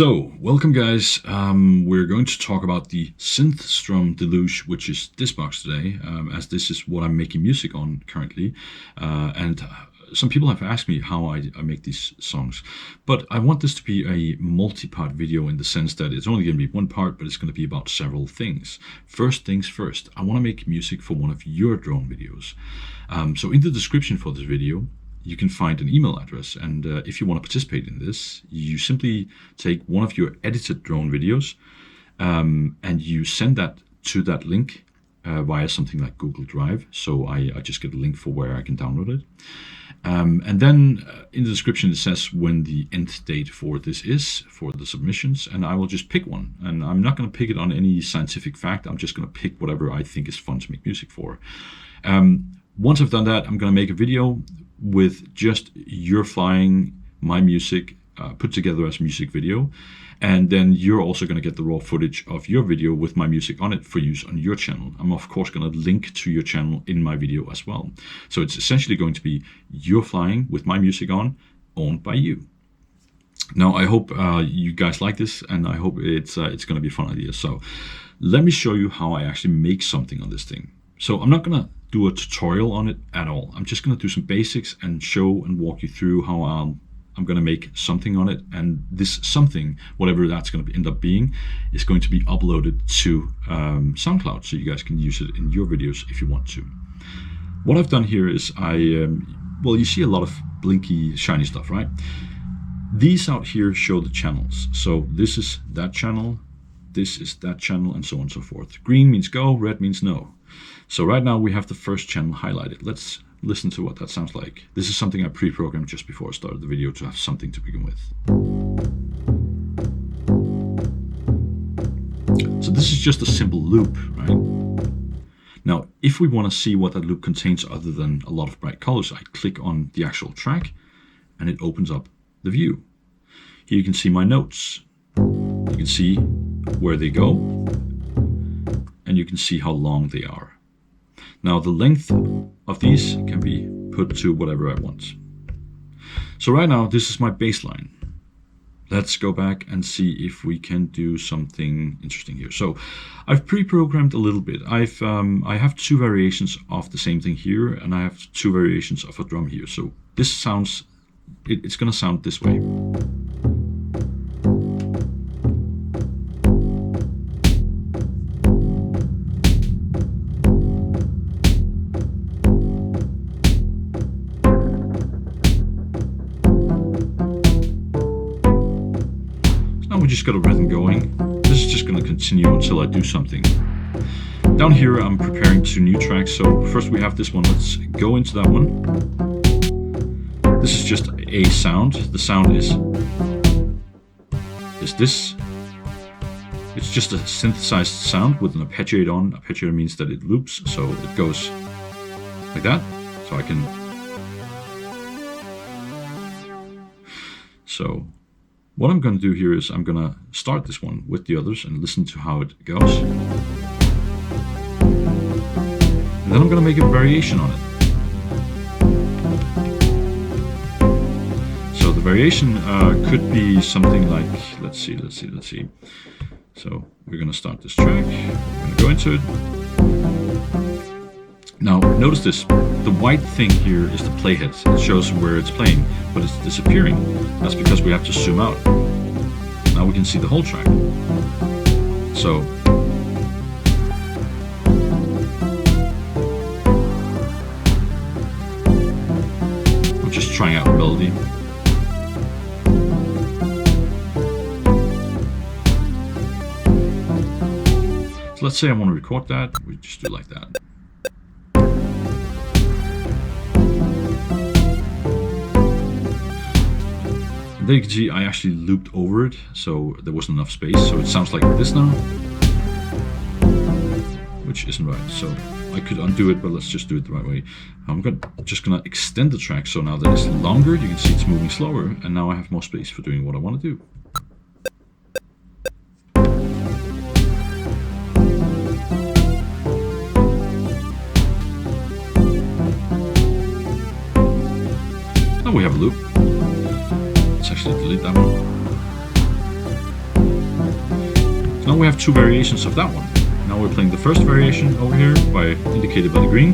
So, welcome guys. We're going to talk about the synth strum deluge, which is this box today, as this is what I'm making music on currently. And some people have asked me how I make these songs, but I want this to be a multi-part video in the sense that it's only going to be one part, but it's going to be about several things. First things first, I want to make music for one of your drone videos. So in the description for this video, you can find an email address, and if you want to participate in this, you simply take one of your edited drone videos and you send that to that link via something like Google Drive. So I just get a link for where I can download it. And then in the description it says when the end date for this is, for the submissions, and I will just pick one. And I'm not going to pick it on any scientific fact, I'm just going to pick whatever I think is fun to make music for. Once I've done that, I'm going to make a video with just you're flying my music put together as a music video, and then you're also going to get the raw footage of your video with my music on it for use on your channel. I'm of course going to link to your channel in my video as well. So it's essentially going to be you're flying with my music on, owned by you. Now I hope you guys like this, and I hope it's going to be a fun idea. So let me show you how I actually make something on this thing. So I'm not going to do a tutorial on it at all. I'm just going to do some basics and show and walk you through how I'm going to make something on it. And this something, whatever that's going to end up being, is going to be uploaded to SoundCloud, so you guys can use it in your videos if you want to. What I've done here is well, you see a lot of blinky, shiny stuff, right? These out here show the channels. So this is that channel, this is that channel, and so on and so forth. Green means go, red means no. So right now we have the first channel highlighted. Let's listen to what that sounds like. This is something I pre-programmed just before I started the video to have something to begin with. So this is just a simple loop, right? Now, if we want to see what that loop contains other than a lot of bright colors, I click on the actual track and it opens up the view. Here you can see my notes. You can see where they go, and you can see how long they are. Now the length of these can be put to whatever I want. So right now this is my baseline. Let's go back and see if we can do something interesting here. So I've pre-programmed a little bit. I have two variations of the same thing here, and I have two variations of a drum here. So this sounds, it's gonna sound this way. We just got a rhythm going. This is just going to continue until I do something. Down here I'm preparing two new tracks. So first we have this one. Let's go into that one. This is just a sound. The sound is this. It's just a synthesized sound with an arpeggiator on. Arpeggiator means that it loops, so it goes like that. So I can. So what I'm going to do here is I'm going to start this one with the others and listen to how it goes. And then I'm going to make a variation on it. So the variation could be something like, let's see. So we're going to start this track. We're going to go into it. Now notice this, the white thing here is the playhead. It shows where it's playing, but it's disappearing. That's because we have to zoom out. Now we can see the whole track. So I'm just trying out a melody. So let's say I want to record that, we just do like that. There you can see I actually looped over it, so there wasn't enough space, so it sounds like this now, which isn't right. So I could undo it, but let's just do it the right way. I'm just gonna extend the track, so now that it's longer, you can see it's moving slower, and now I have more space for doing what I want to do. Now we have a loop. Let's actually delete that one. Now we have two variations of that one. Now we're playing the first variation over here, indicated by the green.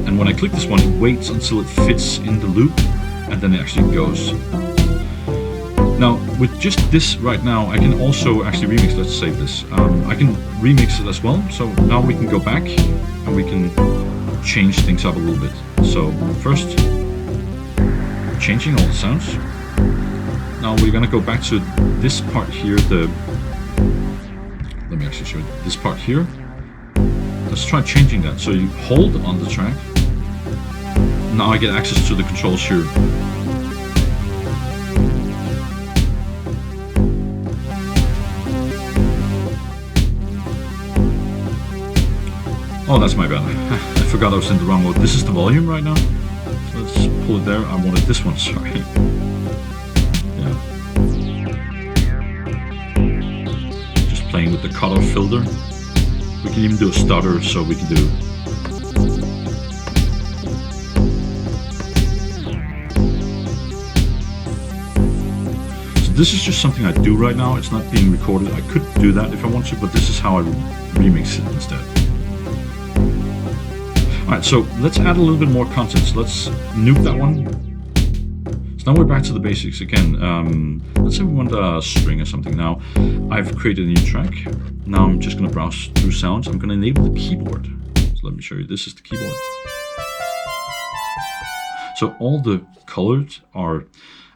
And when I click this one, it waits until it fits in the loop, and then it actually goes. Now, with just this right now, I can also actually remix. Let's save this. I can remix it as well. So now we can go back and we can change things up a little bit. So first, changing all the sounds. Now we're gonna go back to this part here. Let me actually show you this part here. Let's try changing that. So you hold on the track. Now I get access to the controls here. Oh, that's my bad. I forgot I was in the wrong mode. This is the volume right now. So let's pull it there. I wanted this one, sorry. Yeah. Just playing with the cutoff filter. We can even do a stutter, so we can do... So this is just something I do right now. It's not being recorded. I could do that if I want to, but this is how I remix it instead. Alright, so let's add a little bit more content. So let's nuke that one. So now we're back to the basics again. Let's say we want a string or something. Now, I've created a new track. Now I'm just going to browse through sounds. I'm going to enable the keyboard. So let me show you. This is the keyboard. So all the colors are,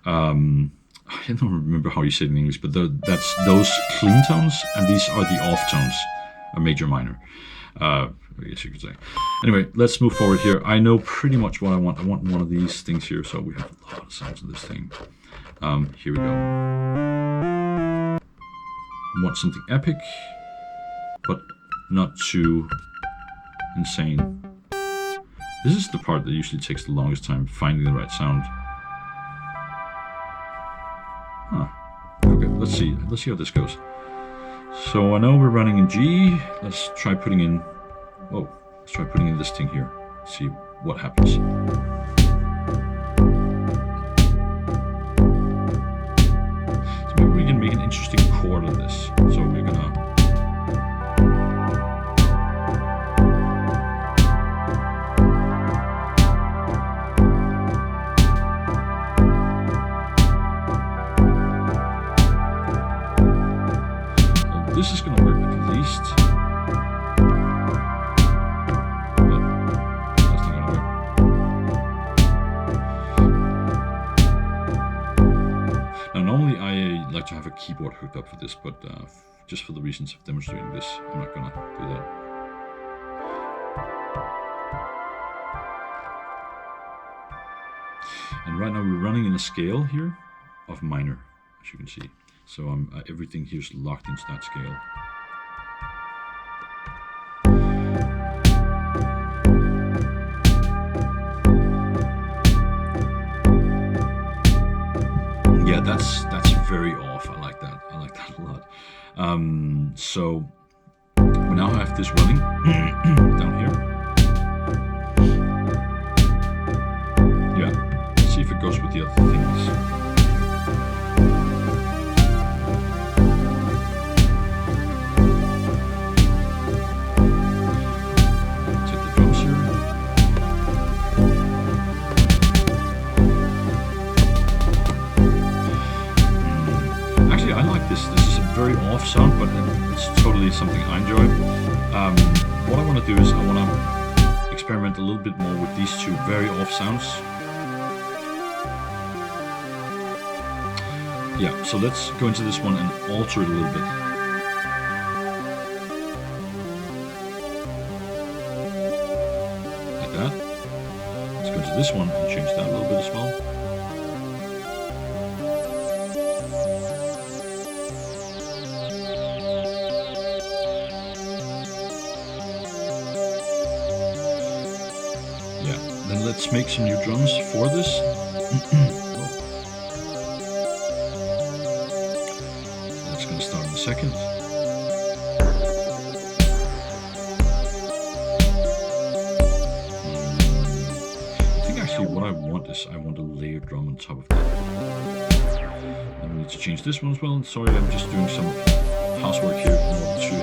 I don't remember how you say it in English, but that's those clean tones, and these are the off tones, a major, minor. I guess you could say. Anyway, let's move forward here. I know pretty much what I want. I want one of these things here, so we have a lot of sounds in this thing. Here we go. I want something epic, but not too insane. This is the part that usually takes the longest time, finding the right sound. Huh. Okay, let's see how this goes. So I know we're running in G. Let's try putting in... Oh, let's try putting in this thing here. See what happens. So maybe we can make an interesting chord on this. So we're gonna... Well, this is gonna work at least. Normally I like to have a keyboard hooked up for this, but just for the reasons of demonstrating this, I'm not gonna do that. And right now we're running in a scale here of minor, as you can see. So everything here is locked into that scale. Yeah, that's very off. I like that. I like that a lot. So we now have this running down here. Yeah, let's see if it goes with the other things. Take the drums here. I like this. This is a very off sound, but it's totally something I enjoy. What I want to do is I want to experiment a little bit more with these two very off sounds. Yeah, so let's go into this one and alter it a little bit. Like that. Let's go into this one and change that a little bit as well. Then let's make some new drums for this. That's going to start in a second. I think actually what I want is I want a layered drum on top of that. And we need to change this one as well. Sorry, I'm just doing some housework here in order to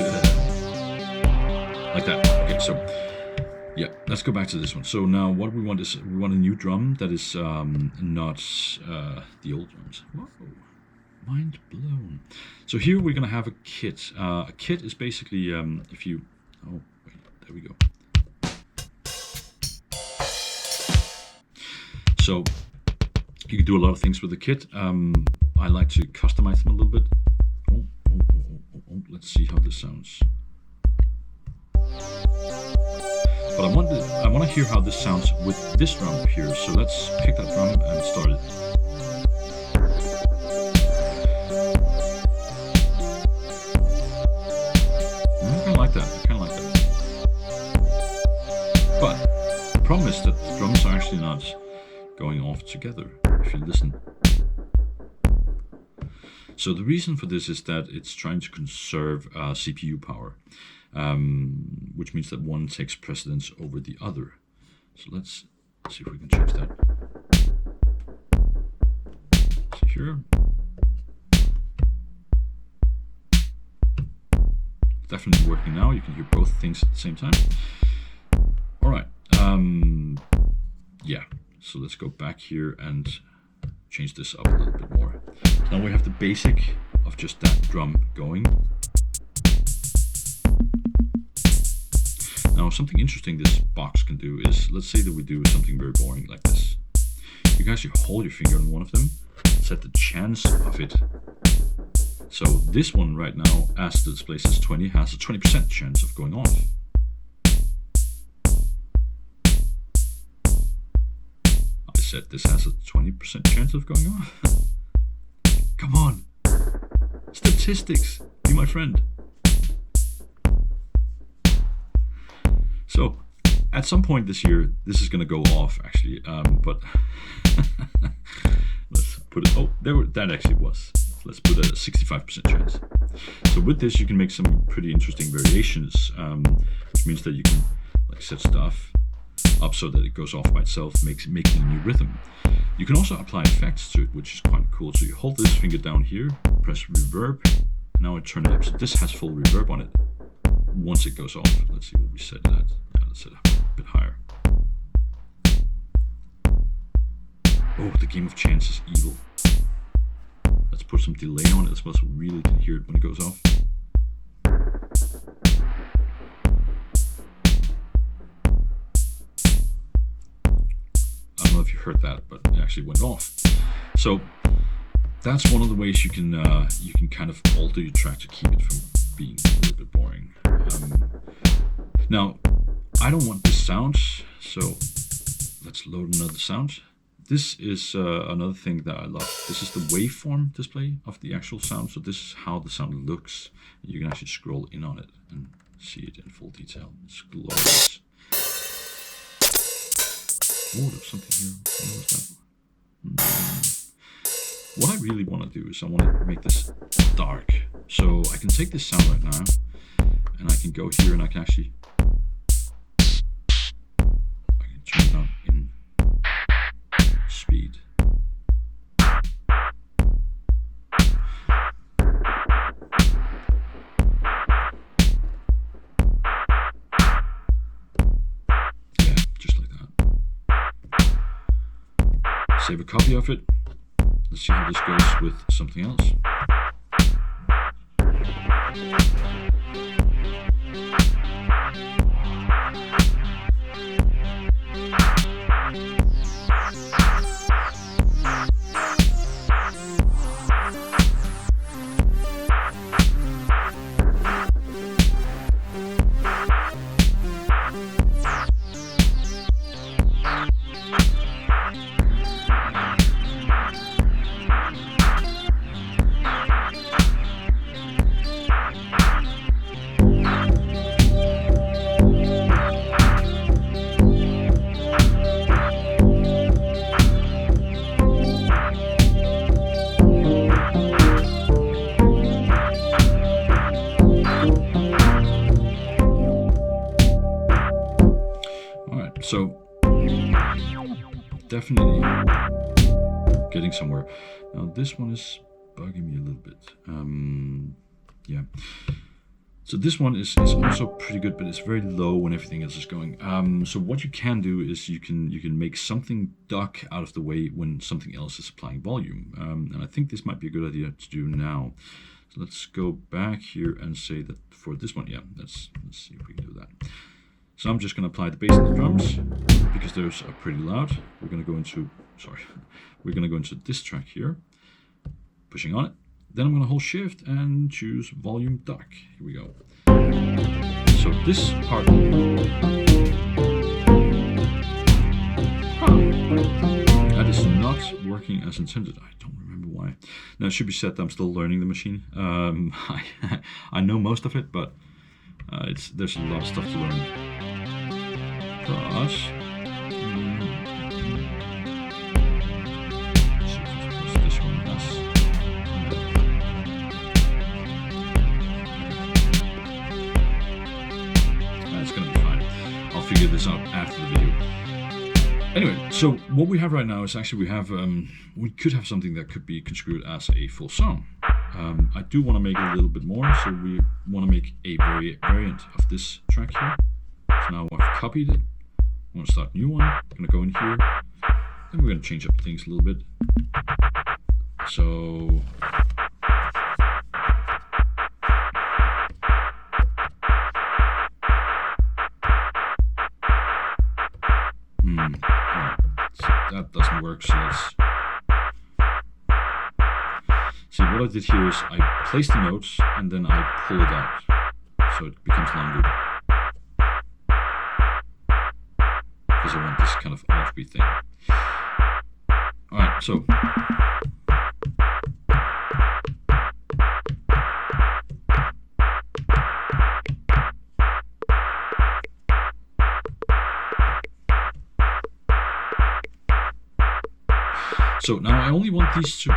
like that. Okay, so yeah, let's go back to this one. So now what we want is we want a new drum that is not the old drums. Whoa, mind blown. So here we're gonna have a kit. A kit is basically if you, oh wait, there we go. So you can do a lot of things with the kit. I like to customize them a little bit. Oh, let's see how this sounds. But I want to hear how this sounds with this drum here. So let's pick that drum and start it. I kind of like that. But the problem is that the drums are actually not going off together. If you listen. So the reason for this is that it's trying to conserve CPU power. Which means that one takes precedence over the other. So let's see if we can change that. See here. Definitely working now. You can hear both things at the same time. All right. Yeah. So let's go back here and change this up a little bit more. So now we have the basic of just that drum going. Now, something interesting this box can do is, let's say that we do something very boring like this. You can actually hold your finger on one of them, set the chance of it. So this one right now, as the display says 20, has a 20% chance of going off. I said this has a 20% chance of going off. Come on, statistics, be my friend. So, at some point this year, this is going to go off, actually, but let's put it, that actually was. Let's put a 65% chance. So with this, you can make some pretty interesting variations, which means that you can like set stuff up so that it goes off by itself, making a new rhythm. You can also apply effects to it, which is quite cool. So you hold this finger down here, press reverb, and now I turn it up. So this has full reverb on it. Once it goes off, let's see what we set it at. Yeah, let's set it a bit higher. Oh, the game of chance is evil. Let's put some delay on it as well so we really can hear it when it goes off. I don't know if you heard that, but it actually went off. So that's one of the ways you can kind of alter your track to keep it from being a little bit boring. Now, I don't want this sound, so let's load another sound. This is another thing that I love. This is the waveform display of the actual sound. So this is how the sound looks. You can actually scroll in on it and see it in full detail. It's glorious. Oh, there's something here. What was that? What I really want to do is I want to make this dark. So I can take this sound right now and I can go here and I can actually turn it down in speed. Yeah, just like that. Save a copy of it. Let's see how this goes with something else. So, definitely getting somewhere. Now this one is bugging me a little bit. Yeah. So this one is also pretty good, but it's very low when everything else is going. So what you can do is you can make something duck out of the way when something else is applying volume. And I think this might be a good idea to do now. So let's go back here and say that for this one, yeah, let's see if we can do that. So I'm just going to apply the bass and the drums because those are pretty loud. We're going to go into, we're going to go into this track here, pushing on it. Then I'm going to hold shift and choose volume duck. Here we go. So this part, that is not working as intended. I don't remember why. Now it should be said that I'm still learning the machine. I know most of it, but there's a lot of stuff to learn. For us. This one has. It's gonna be fine. I'll figure this out after the video. Anyway, so what we have right now is actually we could have something that could be construed as a full song. I do want to make it a little bit more, so we want to make a variant of this track here. So now I've copied it. I'm going to start a new one. I'm going to go in here, and we're going to change up things a little bit. So that doesn't work, so let's see. What I did here is I place the notes and then I pull it out so it becomes longer because I want this kind of offbeat thing. Alright, so now I only want these to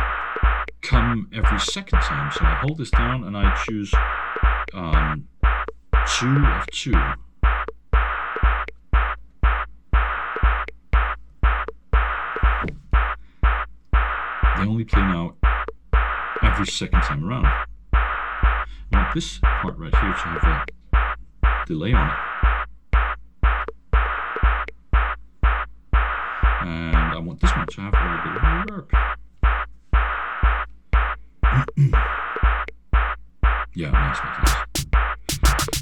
come every second time. So I hold this down and I choose 2 of 2. They only play now every second time around. I want this part right here to have a delay on it. And I want this one to have a little bit of reverb. Yeah, nice.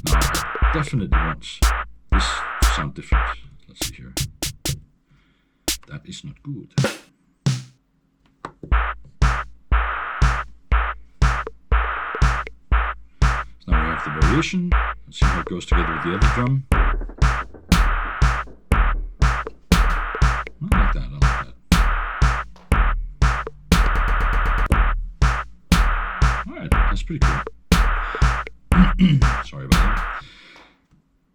Now, I definitely want this to sound different. Let's see here. That is not good. So now we have the variation. Let's see how it goes together with the other drum. I like that. Alright, that's pretty cool. Sorry about that.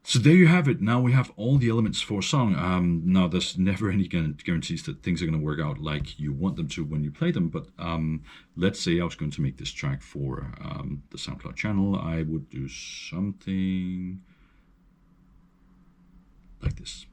So there you have it. Now we have all the elements for a song. Now there's never any guarantees that things are going to work out like you want them to when you play them. But let's say I was going to make this track for the SoundCloud channel. I would do something like this.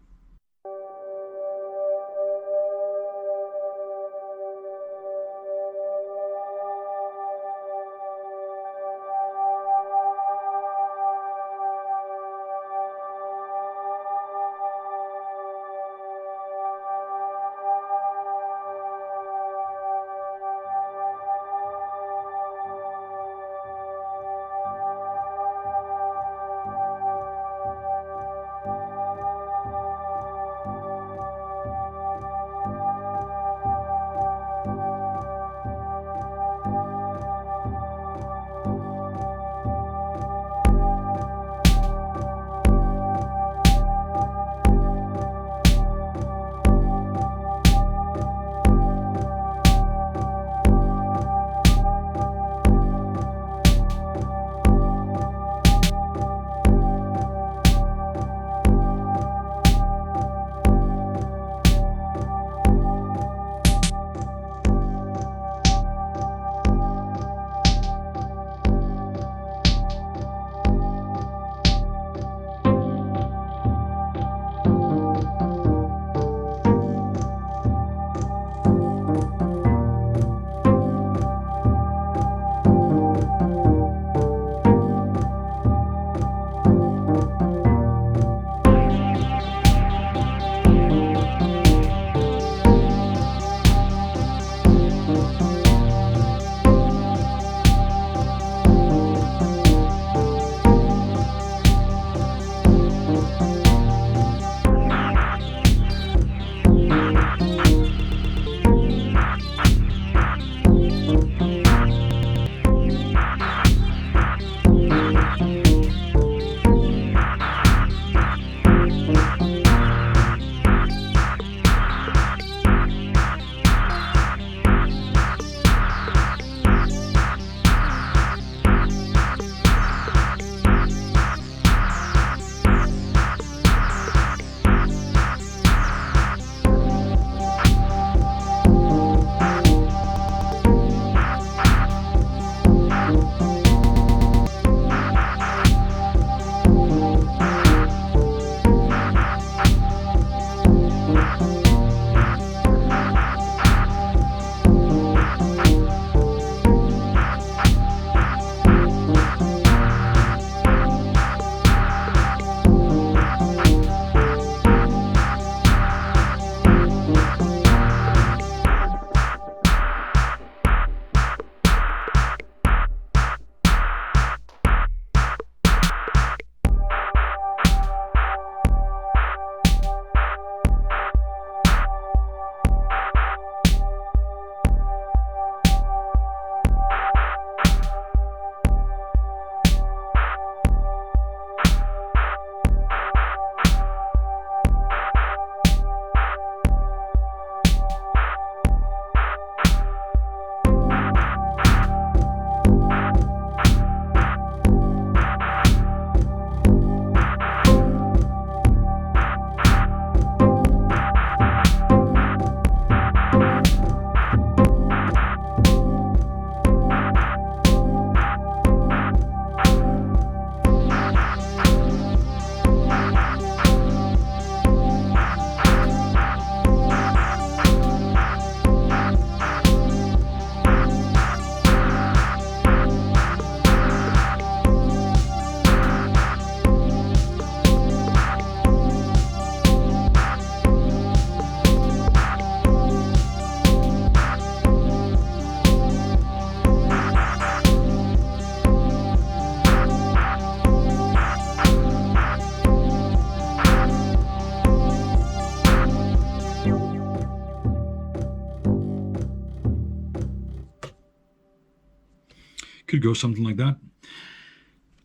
could go something like that.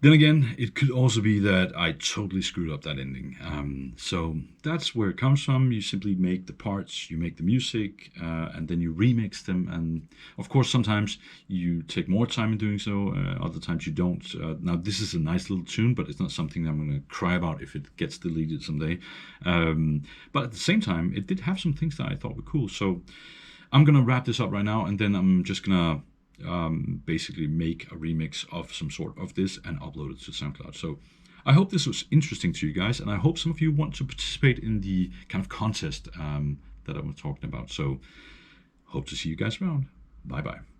Then again, it could also be that I totally screwed up that ending. So that's where it comes from. You simply make the parts, you make the music, and then you remix them. And of course, sometimes you take more time in doing so. Other times you don't. Now, this is a nice little tune, but it's not something that I'm going to cry about if it gets deleted someday. But at the same time, it did have some things that I thought were cool. So I'm going to wrap this up right now, and then I'm just going to basically make a remix of some sort of this and upload it to SoundCloud. So I hope this was interesting to you guys, and I hope some of you want to participate in the kind of contest that I was talking about. So hope to see you guys around. Bye bye.